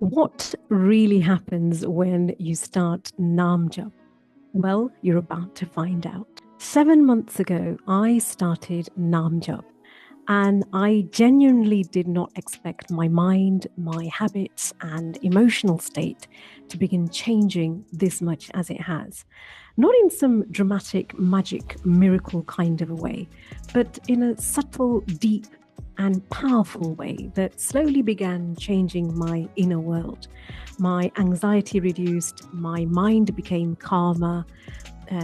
What really happens when you start Naam Jap? Well, you're about to find out. 7 months ago, I started Naam Jap, and I genuinely did not expect my mind, my habits, and emotional state to begin changing this much as it has. Not in some dramatic, magic, miracle kind of a way, but in a subtle, deep, and powerful way that slowly began changing my inner world. My anxiety reduced, my mind became calmer,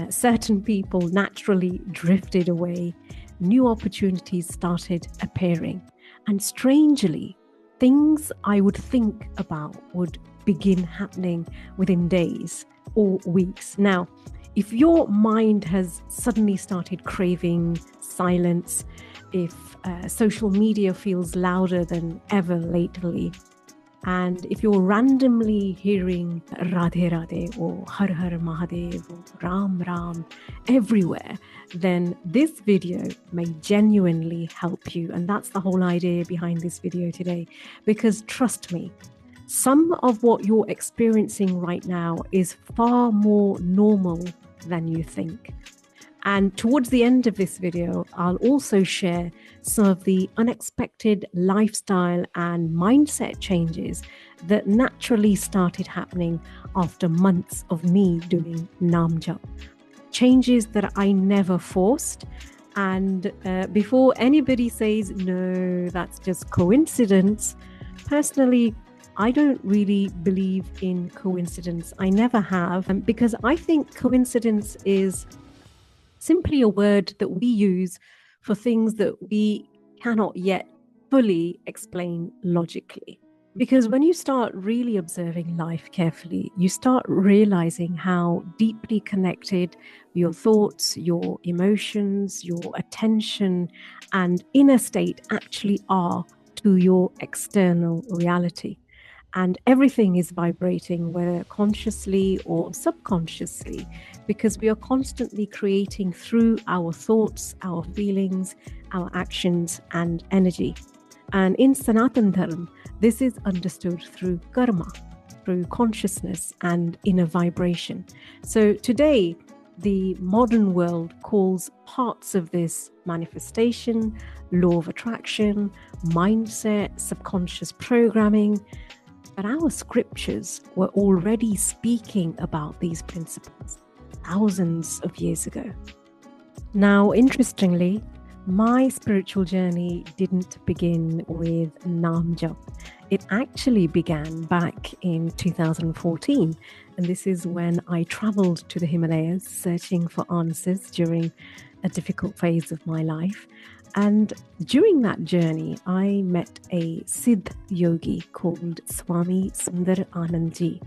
certain people naturally drifted away, new opportunities started appearing. And strangely, things I would think about would begin happening within days or weeks. Now, if your mind has suddenly started craving silence, if social media feels louder than ever lately, and if you're randomly hearing Radhe Radhe or Har Har Mahadev or Ram Ram everywhere, then this video may genuinely help you. And that's the whole idea behind this video today. Because trust me, some of what you're experiencing right now is far more normal than you think. And towards the end of this video, I'll also share some of the unexpected lifestyle and mindset changes that naturally started happening after months of me doing Naam Jap. Changes that I never forced. And before anybody says, no, that's just coincidence, personally, I don't really believe in coincidence. I never have, because I think coincidence is simply a word that we use for things that we cannot yet fully explain logically. Because when you start really observing life carefully, you start realizing how deeply connected your thoughts, your emotions, your attention, and inner state actually are to your external reality. And everything is vibrating, whether consciously or subconsciously, because we are constantly creating through our thoughts, our feelings, our actions, and energy. And in Sanatan Dharma, this is understood through karma, through consciousness and inner vibration. So today, the modern world calls parts of this manifestation, law of attraction, mindset, subconscious programming. But our scriptures were already speaking about these principles thousands of years ago. Now, interestingly, my spiritual journey didn't begin with Naam Jap. It actually began back in 2014. And this is when I traveled to the Himalayas searching for answers during a difficult phase of my life. And during that journey, I met a Siddha yogi called Swami Sundaranand.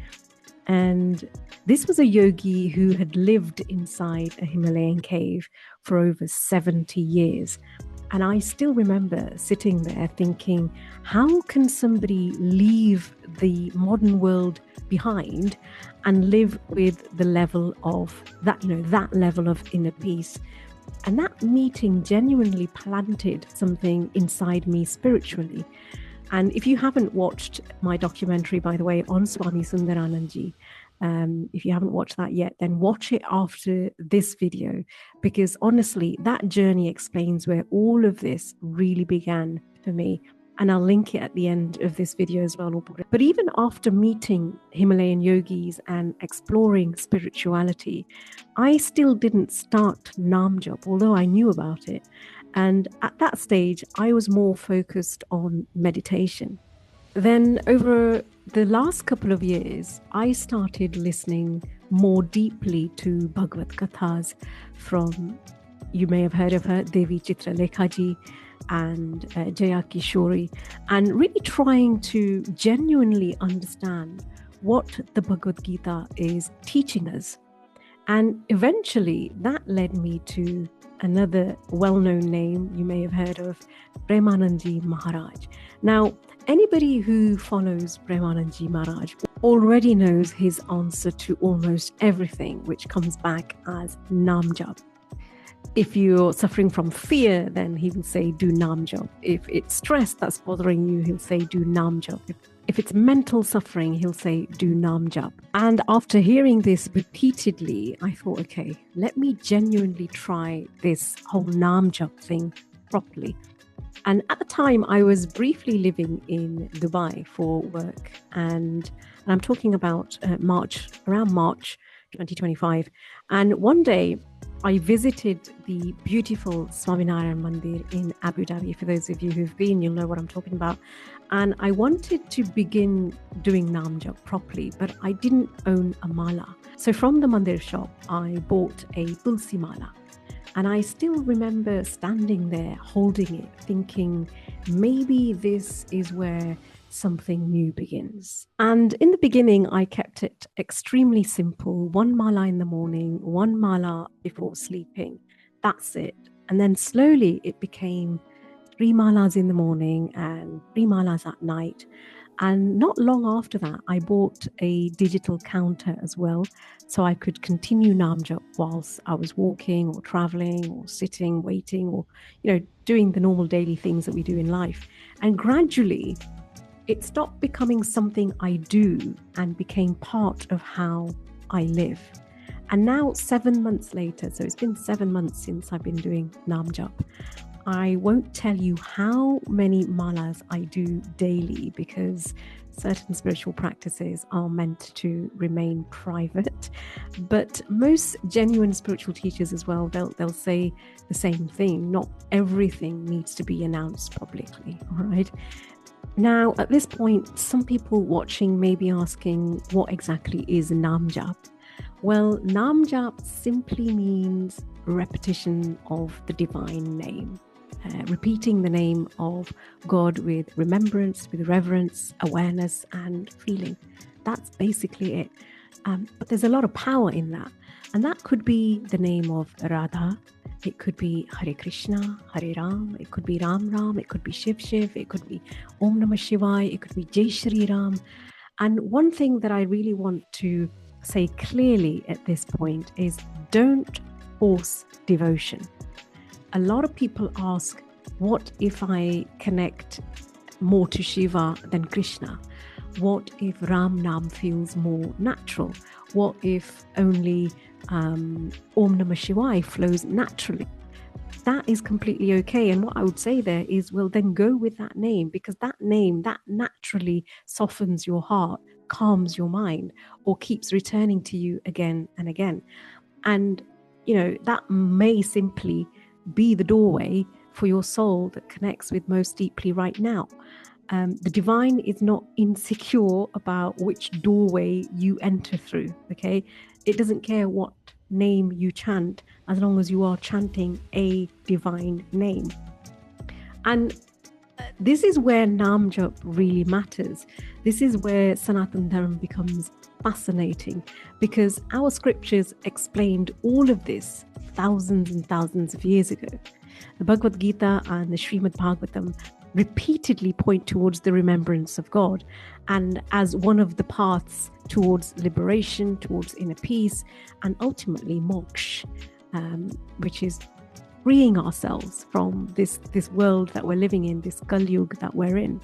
And this was a yogi who had lived inside a Himalayan cave for over 70 years. And I still remember sitting there thinking, how can somebody leave the modern world behind and live with the level of that, that level of inner peace? And that meeting genuinely planted something inside me spiritually. And if you haven't watched my documentary, by the way, on Swami Sundaranand, if you haven't watched that yet, then watch it after this video, because honestly, that journey explains where all of this really began for me. And I'll link it at the end of this video as well. But even after meeting Himalayan yogis and exploring spirituality, I still didn't start Naam Jap, although I knew about it. And at that stage, I was more focused on meditation. Then over the last couple of years, I started listening more deeply to Bhagwat Kathas from, you may have heard of her, Devi Chitralekha ji, and Jaya Kishori, and really trying to genuinely understand what the Bhagavad Gita is teaching us. And eventually that led me to another well-known name you may have heard of, Premanand Maharaj. Now, anybody who follows Premanand Maharaj already knows his answer to almost everything, which comes back as Naam Jap. If you're suffering from fear, then he will say, do Naam Jap. If it's stress that's bothering you, he'll say, do Naam Jap. If If it's mental suffering, he'll say, do Naam Jap. And after hearing this repeatedly, I thought, okay, let me genuinely try this whole Naam Jap thing properly. And at the time, I was briefly living in Dubai for work. And I'm talking about around March 2025. And one day, I visited the beautiful Swaminarayan Mandir in Abu Dhabi. For those of you who've been, you'll know what I'm talking about. And I wanted to begin doing Naam Jap properly, but I didn't own a mala. So from the Mandir shop, I bought a Tulsi mala. And I still remember standing there, holding it, thinking, maybe this is where something new begins. And in the beginning, I kept it extremely simple. One mala in the morning, one mala before sleeping. That's it. And then slowly it became 3 malas in the morning and 3 malas at night. And not long after that, I bought a digital counter as well, so I could continue Naam Jap whilst I was walking or traveling or sitting, waiting, or, doing the normal daily things that we do in life. And gradually, it stopped becoming something I do and became part of how I live. And now 7 months later, so it's been 7 months since I've been doing Naam Jap, I won't tell you how many malas I do daily because certain spiritual practices are meant to remain private. But most genuine spiritual teachers as well, they'll say the same thing. Not everything needs to be announced publicly, all right? Now, at this point, some people watching may be asking, what exactly is Naam Jap? Well, Naam Jap simply means repetition of the divine name. Repeating the name of God with remembrance, with reverence, awareness, and feeling. That's basically it. But there's a lot of power in that. And that could be the name of Radha. It could be Hare Krishna, Hare Ram. It could be Ram Ram. It could be Shiv Shiv. It could be Om Namah Shivaya. It could be Jai Shri Ram. And one thing that I really want to say clearly at this point is don't force devotion. A lot of people ask, what if I connect more to Shiva than Krishna? What if Ram Nam feels more natural? What if only Om Namah Shivaya flows naturally? That is completely okay. And what I would say there is, well, then go with that name, because that name, that naturally softens your heart, calms your mind, or keeps returning to you again and again. And, that may simply be the doorway for your soul that connects with most deeply right now. The divine is not insecure about which doorway you enter through, okay? It doesn't care what name you chant as long as you are chanting a divine name. And this is where Naam Jap really matters. This is where Sanatana Dharma becomes fascinating, because our scriptures explained all of this thousands and thousands of years ago. The Bhagwat Gita and the Srimad Bhagavatam repeatedly point towards the remembrance of God and as one of the paths towards liberation, towards inner peace, and ultimately moksha, which is freeing ourselves from this world that we're living in, this Kaliyug that we're in.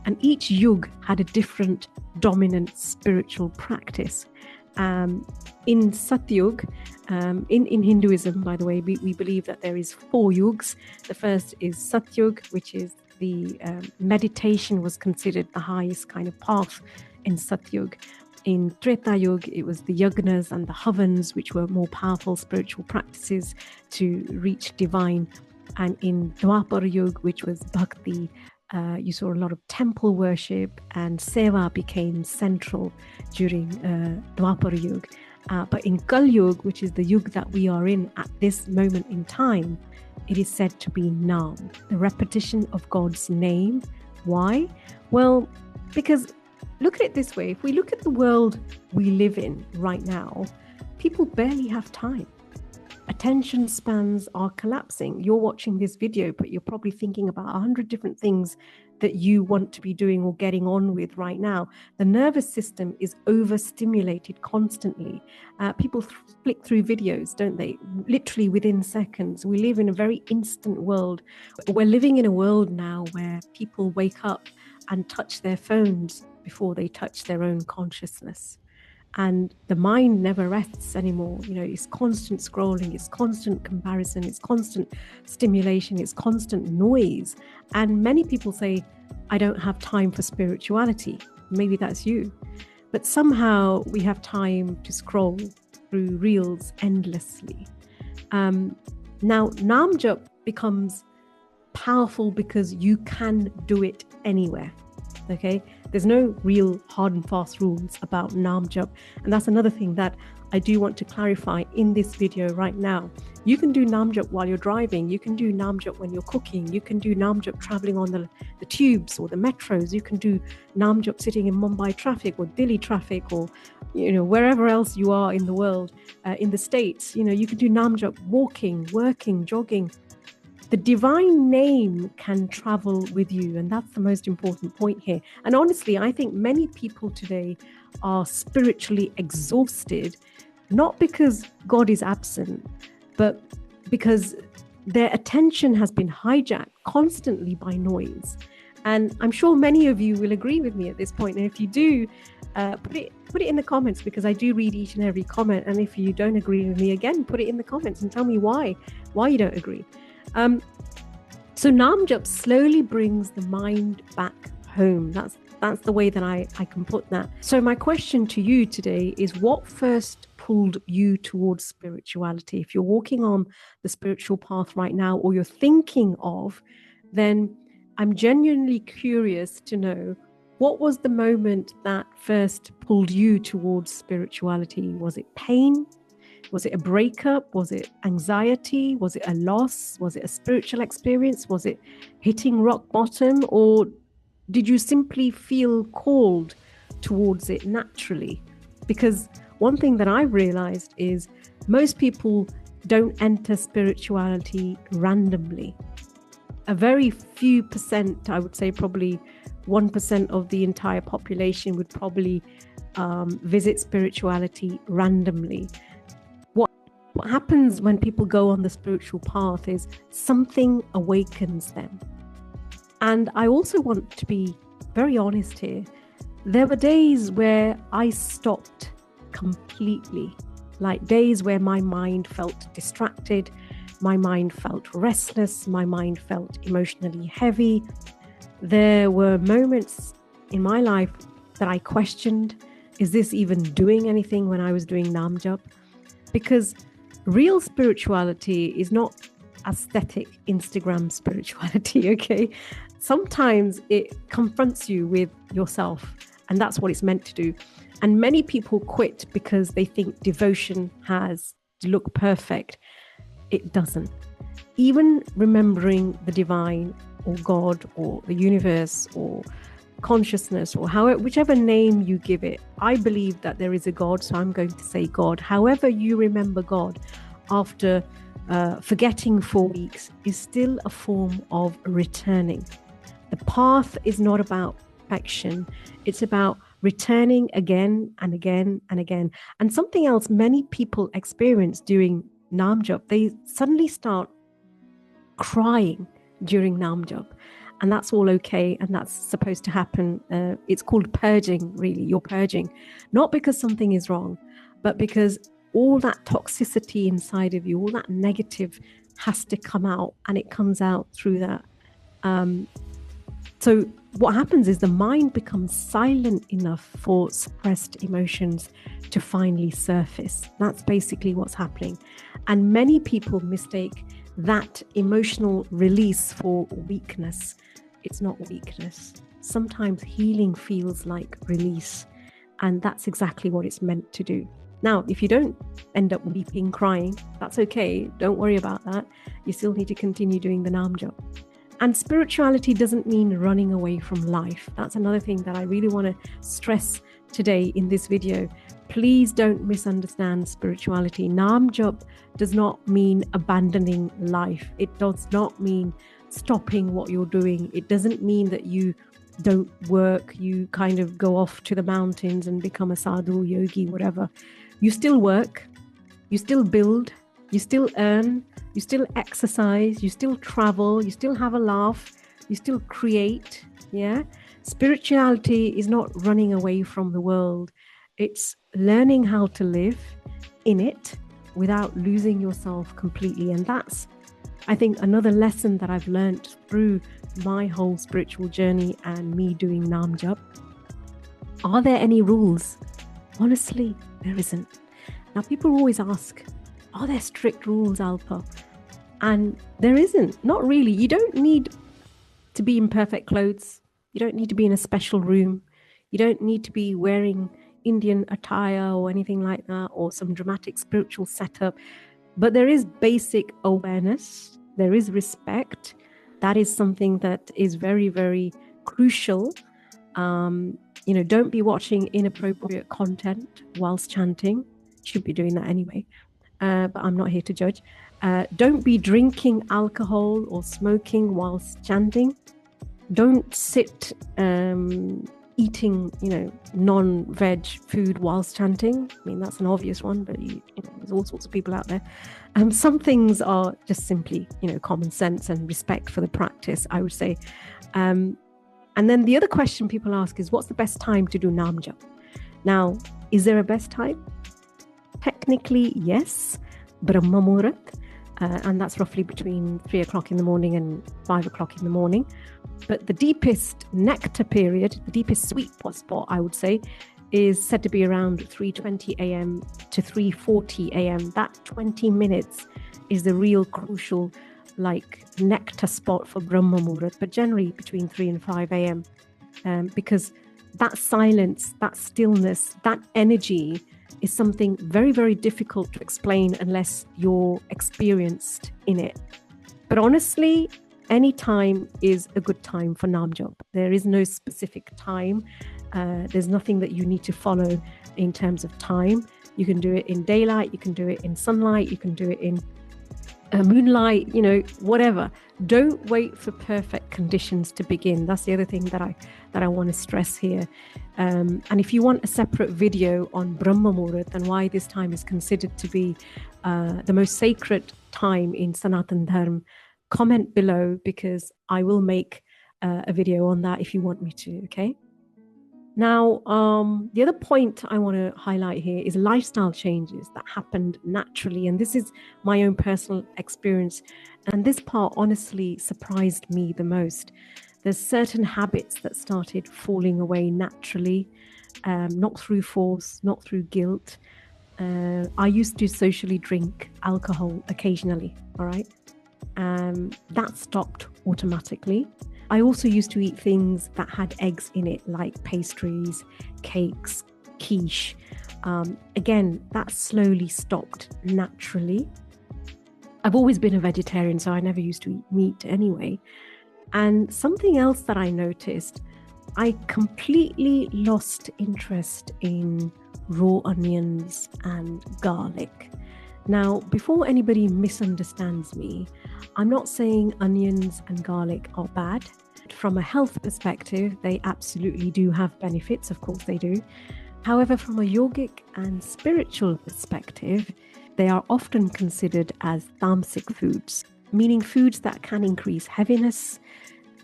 And each yug had a different dominant spiritual practice. In Satyug, in Hinduism, by the way, we believe that there is 4 yugs. The first is Satyug, which is the meditation was considered the highest kind of path in Satyug. In Treta Yuga, it was the yagnas and the havans, which were more powerful spiritual practices to reach divine. And in Dwapara Yuga, which was bhakti, you saw a lot of temple worship, and seva became central during Dwapara Yuga. But in Kaliyug, which is the yuga that we are in at this moment in time, it is said to be Naam, the repetition of God's name. Why? Well, because look at it this way. If we look at the world we live in right now, people barely have time. Attention spans are collapsing. You're watching this video, but you're probably thinking about 100 different things that you want to be doing or getting on with right now. The nervous system is overstimulated constantly. People flick through videos, don't they? Literally within seconds. We live in a very instant world. We're living in a world now where people wake up and touch their phones before they touch their own consciousness. And the mind never rests anymore. It's constant scrolling, it's constant comparison, it's constant stimulation, it's constant noise. And many people say, I don't have time for spirituality. Maybe that's you. But somehow we have time to scroll through reels endlessly. Now, Naam Jap becomes powerful because you can do it anywhere. Okay, there's no real hard and fast rules about Naam Jap, and that's another thing that I do want to clarify in this video right now. You can do Naam Jap while you're driving, you can do Naam Jap when you're cooking, you can do Naam Jap traveling on the tubes or the metros, you can do Naam Jap sitting in Mumbai traffic or Delhi traffic, or wherever else you are in the world, in the States. You can do Naam Jap walking, working, jogging. The divine name can travel with you, and that's the most important point here. And honestly, I think many people today are spiritually exhausted, not because God is absent, but because their attention has been hijacked constantly by noise. And I'm sure many of you will agree with me at this point. And if you do, put it in the comments, because I do read each and every comment. And if you don't agree with me, again, put it in the comments and tell me why you don't agree. So Naam Jap slowly brings the mind back home. That's the way that I can put that. So my question to you today is, what first pulled you towards spirituality? If you're walking on the spiritual path right now, or you're thinking of, then I'm genuinely curious to know, what was the moment that first pulled you towards spirituality? Was it pain? Was it a breakup? Was it anxiety? Was it a loss? Was it a spiritual experience? Was it hitting rock bottom? Or did you simply feel called towards it naturally? Because one thing that I've realized is most people don't enter spirituality randomly. A very few percent, I would say probably 1% of the entire population would probably visit spirituality randomly. What happens when people go on the spiritual path is something awakens them. And I also want to be very honest here. There were days where I stopped completely, like days where my mind felt distracted, my mind felt restless, my mind felt emotionally heavy. There were moments in my life that I questioned, is this even doing anything when I was doing Naam Jap? Because real spirituality is not aesthetic Instagram spirituality, okay? Sometimes it confronts you with yourself, and that's what it's meant to do. And many people quit because they think devotion has to look perfect. It doesn't. Even remembering the divine or God or the universe or consciousness, or whichever name you give it, I believe that there is a God, so I'm going to say God. However you remember God after forgetting for weeks is still a form of returning. The path is not about perfection, it's about returning again and again and again. And something else many people experience during Naam Jap, they suddenly start crying during Naam Jap. And that's all okay, and that's supposed to happen. It's called purging, really. You're purging, not because something is wrong, but because all that toxicity inside of you, all that negative has to come out, and it comes out through that. So what happens is the mind becomes silent enough for suppressed emotions to finally surface. That's basically what's happening. And many people mistake that emotional release for weakness. It's not weakness. Sometimes healing feels like release, and that's exactly what it's meant to do. Now, if you don't end up weeping, crying, that's okay. Don't worry about that. You still need to continue doing the Naam Jap. And spirituality doesn't mean running away from life. That's another thing that I really want to stress today in this video. Please don't misunderstand spirituality. Naam Jap does not mean abandoning life. It does not mean stopping what you're doing. It doesn't mean that you don't work, you kind of go off to the mountains and become a sadhu, yogi, whatever. You still work, you still build, you still earn, you still exercise, you still travel, you still have a laugh, you still create, yeah? Spirituality is not running away from the world. It's learning how to live in it without losing yourself completely. And that's, I think, another lesson that I've learned through my whole spiritual journey and me doing Naam Jap. Are there any rules? Honestly, there isn't. Now, people always ask, are there strict rules, Alpa? And there isn't, not really. You don't need to be in perfect clothes. You don't need to be in a special room. You don't need to be wearing Indian attire or anything like that, or some dramatic spiritual setup. But there is basic awareness. There is respect. That is something that is very, very crucial. Don't be watching inappropriate content whilst chanting. Should be doing that anyway, but I'm not here to judge. Don't be drinking alcohol or smoking whilst chanting. Don't sit eating, non-veg food whilst chanting. I mean, that's an obvious one, but there's all sorts of people out there. Some things are just simply, common sense and respect for the practice, I would say. And then the other question people ask is, what's the best time to do Naam Jap? Now, is there a best time? Technically, yes, Brahma Muhurat, and that's roughly between 3 o'clock in the morning and 5 o'clock in the morning. But the deepest nectar period, the deepest sweet spot, I would say, is said to be around 3:20 a.m. to 3:40 a.m. That 20 minutes is the real crucial, nectar spot for Brahma Muhurat, but generally between 3 and 5 a.m. Because that silence, that stillness, that energy is something very, very difficult to explain unless you're experienced in it. But honestly, any time is a good time for Naam Jap. There is no specific time. There's nothing that you need to follow in terms of time. You can do it in daylight, you can do it in sunlight, you can do it in moonlight, whatever. Don't wait for perfect conditions to begin. That's the other thing that I want to stress here. And if you want a separate video on Brahma Muhurat and why this time is considered to be the most sacred time in Sanatan Dharma, comment below, because I will make a video on that if you want me to, okay? Now, the other point I want to highlight here is lifestyle changes that happened naturally. And this is my own personal experience. And this part honestly surprised me the most. There's certain habits that started falling away naturally, not through force, not through guilt. I used to socially drink alcohol occasionally, all right? That stopped automatically. I also used to eat things that had eggs in it, like pastries, cakes, quiche. Again, that slowly stopped naturally. I've always been a vegetarian, so I never used to eat meat anyway. And something else that I noticed, I completely lost interest in raw onions and garlic. Now, before anybody misunderstands me, I'm not saying onions and garlic are bad. From a health perspective, they absolutely do have benefits. Of course they do. However, from a yogic and spiritual perspective, they are often considered as tamasic foods, meaning foods that can increase heaviness,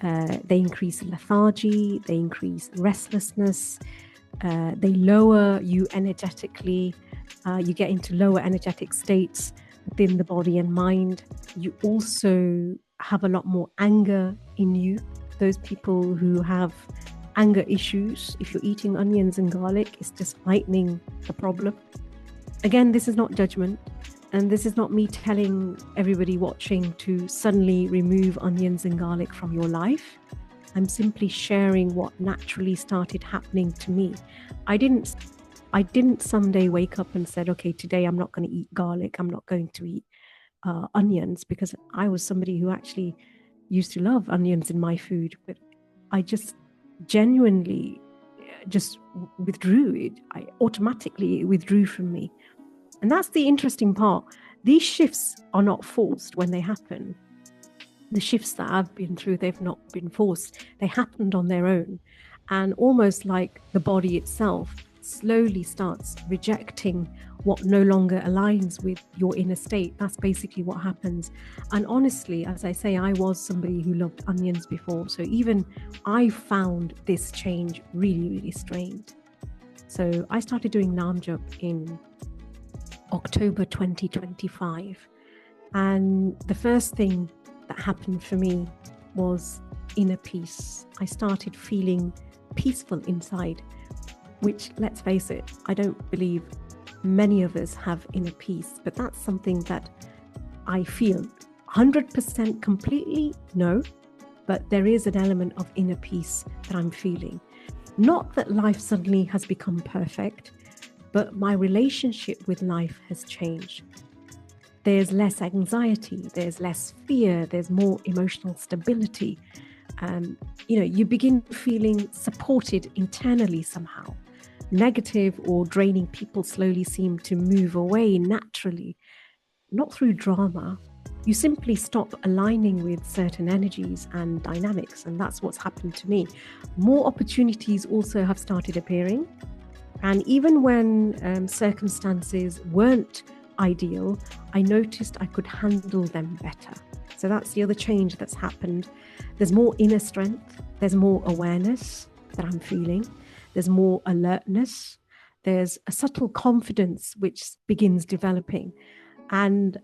they increase lethargy, they increase restlessness, they lower you energetically. You get into lower energetic states within the body and mind. You also have a lot more anger in you. Those people who have anger issues, if you're eating onions and garlic, it's just lightening the problem. Again, this is not judgment, and this is not me telling everybody watching to suddenly remove onions and garlic from your life. I'm simply sharing what naturally started happening to me. I didn't someday wake up and said, okay, today I'm not going to eat garlic. I'm not going to eat onions, because I was somebody who actually used to love onions in my food, but I just genuinely just withdrew it. I automatically withdrew from me. And that's the interesting part. These shifts are not forced when they happen. The shifts that I've been through, they've not been forced. They happened on their own. And almost like the body itself slowly starts rejecting what no longer aligns with your inner state. That's basically what happens. And honestly, as I say, I was somebody who loved onions before. So even I found this change really, really strange. So I started doing Naam Jap in October 2025. And the first thing that happened for me was inner peace. I started feeling peaceful inside, which, let's face it, I don't believe many of us have inner peace, but that's something that I feel 100% completely, no, but there is an element of inner peace that I'm feeling. Not that life suddenly has become perfect, but my relationship with life has changed. There's less anxiety, there's less fear, there's more emotional stability. You begin feeling supported internally somehow. Negative or draining people slowly seem to move away naturally, not through drama. You simply stop aligning with certain energies and dynamics, and that's what's happened to me. More opportunities also have started appearing, and even when circumstances weren't ideal, I noticed I could handle them better. So that's the other change that's happened. There's more inner strength, there's more awareness that I'm feeling, there's more alertness, there's a subtle confidence which begins developing. And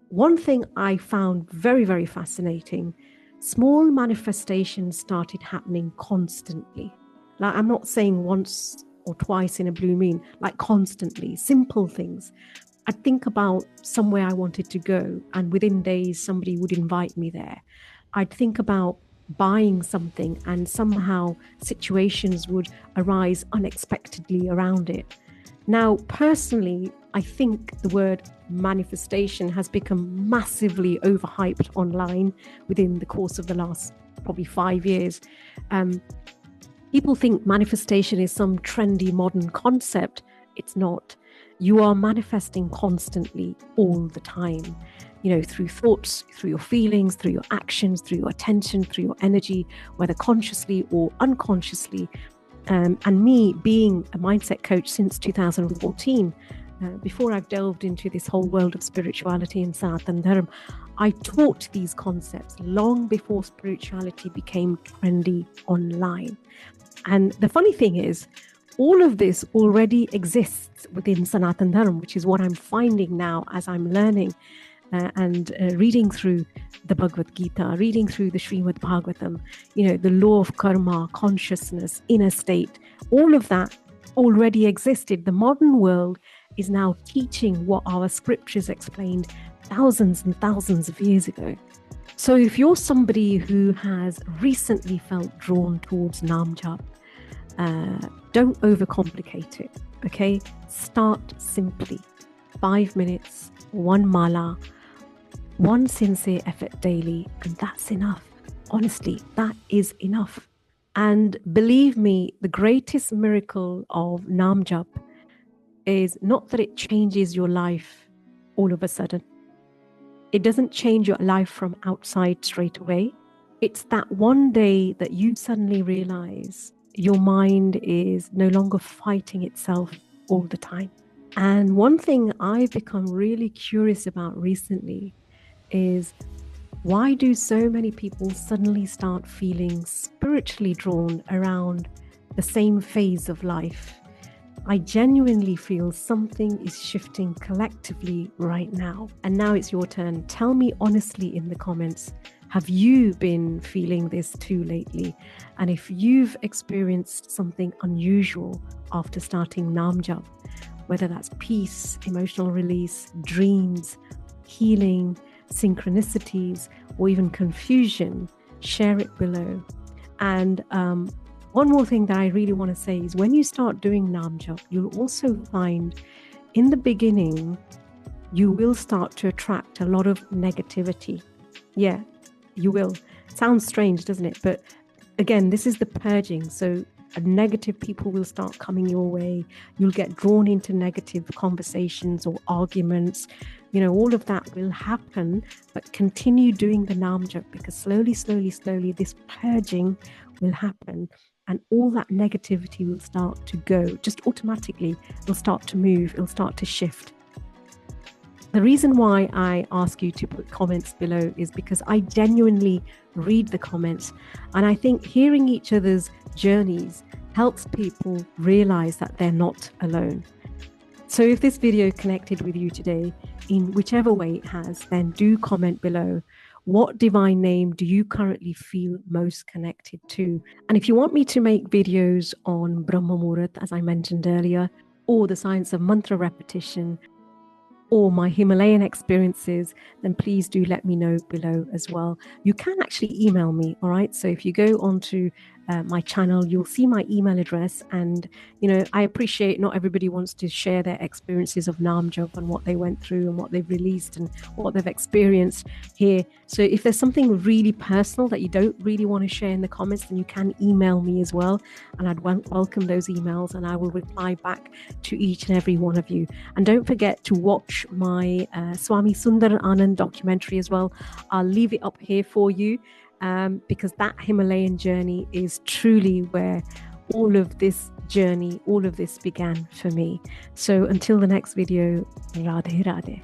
one thing I found very, very fascinating, small manifestations started happening constantly. Like, I'm not saying once or twice in a blue moon, like constantly, simple things. I'd think about somewhere I wanted to go, and within days, somebody would invite me there. I'd think about buying something, and somehow situations would arise unexpectedly around it. Now, personally, I think the word manifestation has become massively overhyped online within the course of the last probably 5 years. People think manifestation is some trendy modern concept. It's not. You are manifesting constantly all the time, through thoughts, through your feelings, through your actions, through your attention, through your energy, whether consciously or unconsciously. And me being a mindset coach since 2014, before I've delved into this whole world of spirituality and Sanatana Dharma, I taught these concepts long before spirituality became trendy online. And the funny thing is, all of this already exists within Sanatana Dharma, which is what I'm finding now as I'm learning and reading through the Bhagwat Gita, reading through the Srimad Bhagavatam, the law of karma, consciousness, inner state, all of that already existed. The modern world is now teaching what our scriptures explained thousands and thousands of years ago. So if you're somebody who has recently felt drawn towards Naam Jap, don't overcomplicate it, okay? Start simply. 5 minutes, one mala, one sincere effort daily, and that's enough. Honestly, that is enough. And believe me, the greatest miracle of Naam Jap is not that it changes your life all of a sudden. It doesn't change your life from outside straight away. It's that one day that you suddenly realize your mind is no longer fighting itself all the time. And one thing I've become really curious about recently is, why do so many people suddenly start feeling spiritually drawn around the same phase of life? I genuinely feel something is shifting collectively right now. And now it's your turn. Tell me honestly in the comments, have you been feeling this too lately? And if you've experienced something unusual after starting Naam Jap, whether that's peace, emotional release, dreams, healing, synchronicities, or even confusion, share it below. And one more thing that I really want to say is, when you start doing Naam Jap, you'll also find in the beginning, you will start to attract a lot of negativity. Yeah, you will. Sounds strange, doesn't it? But again, this is the purging. So negative people will start coming your way. You'll get drawn into negative conversations or arguments. All of that will happen, but continue doing the Naam Jap, because slowly, this purging will happen. and all that negativity will start to go. Just automatically, it'll start to move, it'll start to shift. The reason why I ask you to put comments below is because I genuinely read the comments, and I think hearing each other's journeys helps people realize that they're not alone. So if this video connected with you today, in whichever way it has, then do comment below. What divine name do you currently feel most connected to? And if you want me to make videos on Brahma Muhurat, as I mentioned earlier, or the science of mantra repetition, or my Himalayan experiences, then please do let me know below as well. You can actually email me, all right? So if you go onto my channel, you'll see my email address. And, you know, I appreciate not everybody wants to share their experiences of Naam Jap and what they went through and what they've released and what they've experienced here. So if there's something really personal that you don't really want to share in the comments, then you can email me as well. And I'd welcome those emails, and I will reply back to each and every one of you. And don't forget to watch my Swami Sundaranand documentary as well. I'll leave it up here for you. Because that Himalayan journey is truly where all of this journey, all of this began for me. So until the next video, Radhe Radhe.